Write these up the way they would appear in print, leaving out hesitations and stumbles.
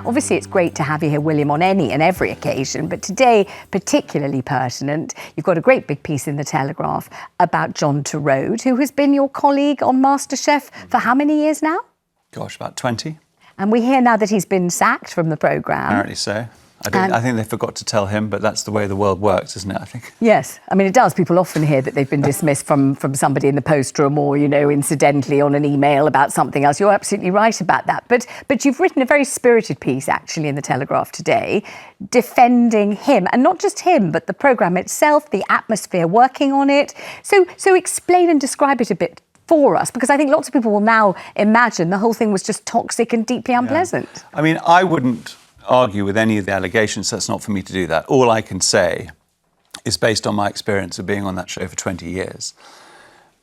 Obviously, it's great to have you here, William, on any and every occasion, but today, particularly pertinent. You've got a great big piece in The Telegraph about John Torode, who has been your colleague on MasterChef for how many years now? Gosh, about 20. And we hear now that he's been sacked from the programme. Apparently so. I think they forgot to tell him, but that's the way the world works, isn't it, I think? Yes. I mean, it does. People often hear that they've been dismissed from somebody in the post room or, you know, incidentally on an email about something else. You're absolutely right about that. But you've written a very spirited piece, actually, in The Telegraph today, defending him. And not just him, but the programme itself, the atmosphere working on it. So explain and describe it a bit for us, because I think lots of people will now imagine the whole thing was just toxic and deeply unpleasant. Yeah. I mean, I wouldn't argue with any of the allegations. That's not for me to do that. All I can say is based on my experience of being on that show for 20 years.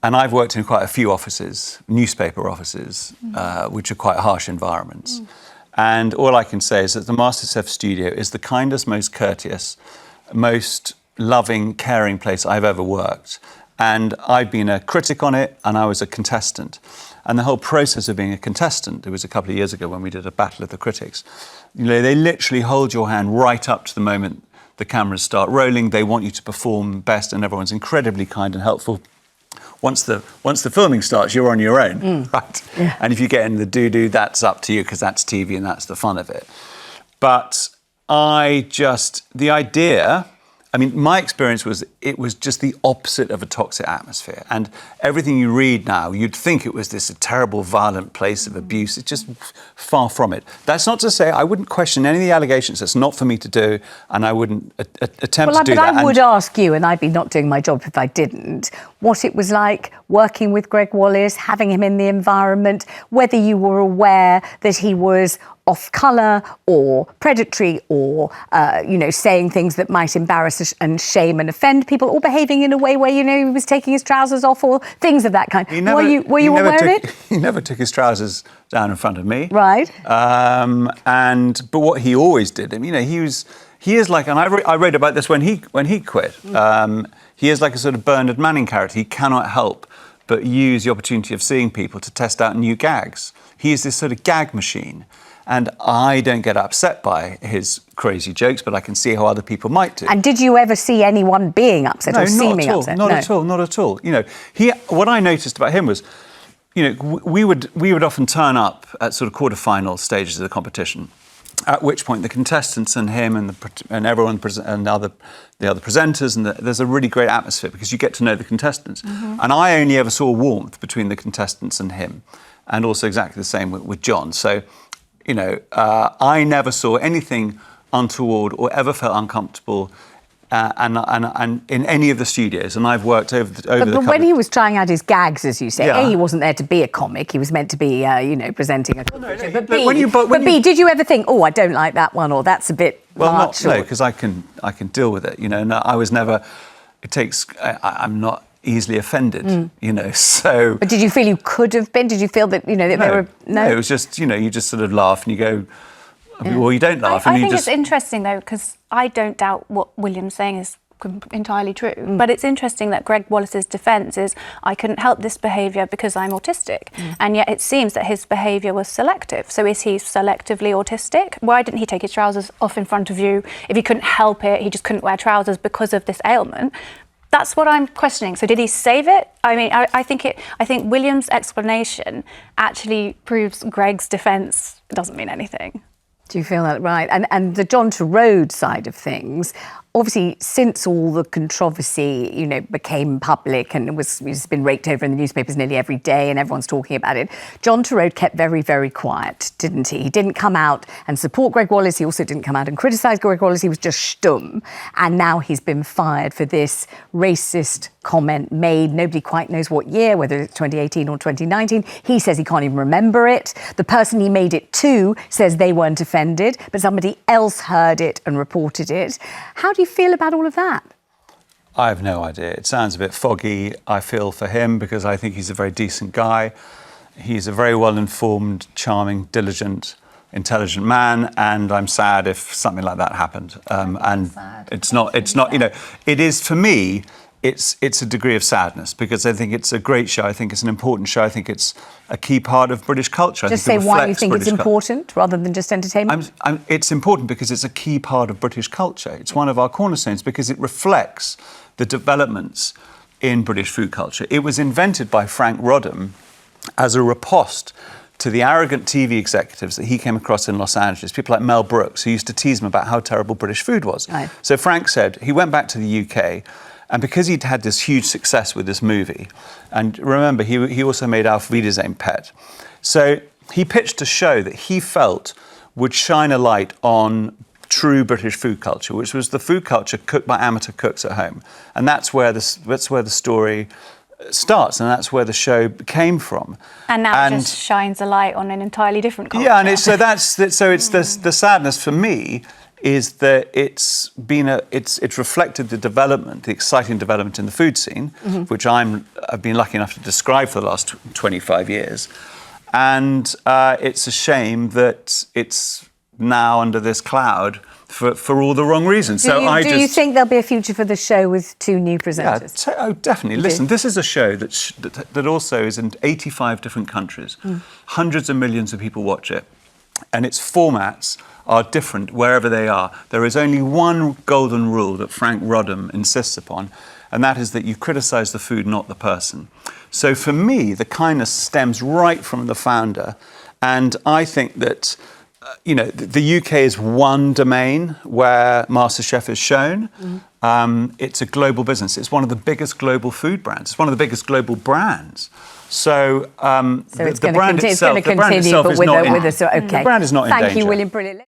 And I've worked in quite a few offices, newspaper offices, which are quite harsh environments. And all I can say is that the MasterChef studio is the kindest, most courteous, most loving, caring place I've ever worked. And I've been a critic on it, and I was a contestant. And the whole process of being a contestant, it was a couple of years ago when we did a battle of the critics, you know, they literally hold your hand right up to the moment the cameras start rolling. They want you to perform best, and everyone's incredibly kind and helpful. Once the filming starts, you're on your own, right? Yeah. And if you get in the doo-doo, that's up to you, because that's TV and that's the fun of it. But the idea, I mean, my experience was it was just the opposite of a toxic atmosphere. And everything you read now, you'd think it was this terrible, violent place of abuse. It's just far from it. That's not to say I wouldn't question any of the allegations. That's not for me to do, and I wouldn't attempt to do that. But I would ask you, and I'd be not doing my job if I didn't, what it was like working with Gregg Wallace, having him in the environment, whether you were aware that he was off-colour or predatory or, saying things that might embarrass and shame and offend people, or behaving in a way where, you know, he was taking his trousers off or things of that kind. Were you aware of it? He never took his trousers down in front of me. Right. But what he always did, I mean, you know, he is like, and I read about this when he quit. He is like a sort of Bernard Manning character. He cannot help but use the opportunity of seeing people to test out new gags. He is this sort of gag machine. And I don't get upset by his crazy jokes, but I can see how other people might do. And did you ever see anyone being upset or seeming upset? Not at all, not at all. You know, what I noticed about him was, you know, we would often turn up at sort of quarterfinal stages of the competition, at which point the contestants and him and everyone and the other presenters, and there's a really great atmosphere because you get to know the contestants. And I only ever saw warmth between the contestants and him, and also exactly the same with John. So, you know, I never saw anything untoward or ever felt uncomfortable and in any of the studios. And I've worked over the But when he was trying out his gags, as you say, yeah. A, he wasn't there to be a comic. He was meant to be, presenting a... No, but B, did you ever think, oh, I don't like that one, or that's a bit much? No, because I can deal with it, you know. And I was never... I'm not easily offended, you know, so... But did you feel you could have been? Did you feel that, you know, that there were... No, it was just, you know, you just sort of laugh and you go... Well, you don't laugh. I think it's interesting, though, because I don't doubt what William's saying is entirely true. But it's interesting that Gregg Wallace's defence is, I couldn't help this behaviour because I'm autistic. And yet it seems that his behaviour was selective. So is he selectively autistic? Why didn't he take his trousers off in front of you? If he couldn't help it, he just couldn't wear trousers because of this ailment. That's what I'm questioning. So did he save it? I mean, I think William's explanation actually proves Gregg's defence doesn't mean anything. Do you feel that right? And the John Torode side of things, obviously, since all the controversy, you know, became public and it's been raked over in the newspapers nearly every day and everyone's talking about it, John Torode kept very, very quiet, didn't he? He didn't come out and support Gregg Wallace. He also didn't come out and criticise Gregg Wallace. He was just stum. And now he's been fired for this racist comment made. Nobody quite knows what year, whether it's 2018 or 2019. He says he can't even remember it. The person he made it to says they weren't offended, but somebody else heard it and reported it. How do you feel about all of that? I have no idea. It sounds a bit foggy. I feel for him because I think he's a very decent guy. He's a very well-informed, charming, diligent, intelligent man, and I'm sad if something like that happened. And it's not, you know, it is for me it's a degree of sadness, because I think it's a great show. I think it's an important show. I think it's a key part of British culture. Just say why you think it's important rather than just entertainment. It's important because it's a key part of British culture. It's one of our cornerstones because it reflects the developments in British food culture. It was invented by Frank Rodham as a riposte to the arrogant TV executives that he came across in Los Angeles, people like Mel Brooks, who used to tease him about how terrible British food was. Right. So Frank said he went back to the UK, and because he'd had this huge success with this movie, and remember, he also made Auf Wiedersehen Pet. So he pitched a show that he felt would shine a light on true British food culture, which was the food culture cooked by amateur cooks at home. And that's where the story starts, and that's where the show came from. And now it just shines a light on an entirely different culture. Yeah, and it's the sadness for me is that it's reflected the development, the exciting development in the food scene, which I've been lucky enough to describe for the last 25 years, and it's a shame that it's now under this cloud for all the wrong reasons. Do you think there'll be a future for the show with two new presenters? Yeah, definitely. Listen, this is a show that also is in 85 different countries. Hundreds of millions of people watch it, and its formats are different wherever they are. There is only one golden rule that Frank Rodham insists upon, and that is that you criticise the food, not the person. So for me, the kindness stems right from the founder, and I think that the UK is one domain where MasterChef is shown. It's a global business. It's one of the biggest global food brands. It's one of the biggest global brands. So, the brand itself is not in danger. Okay. The brand is not in danger. Thank you, William. Brilliant.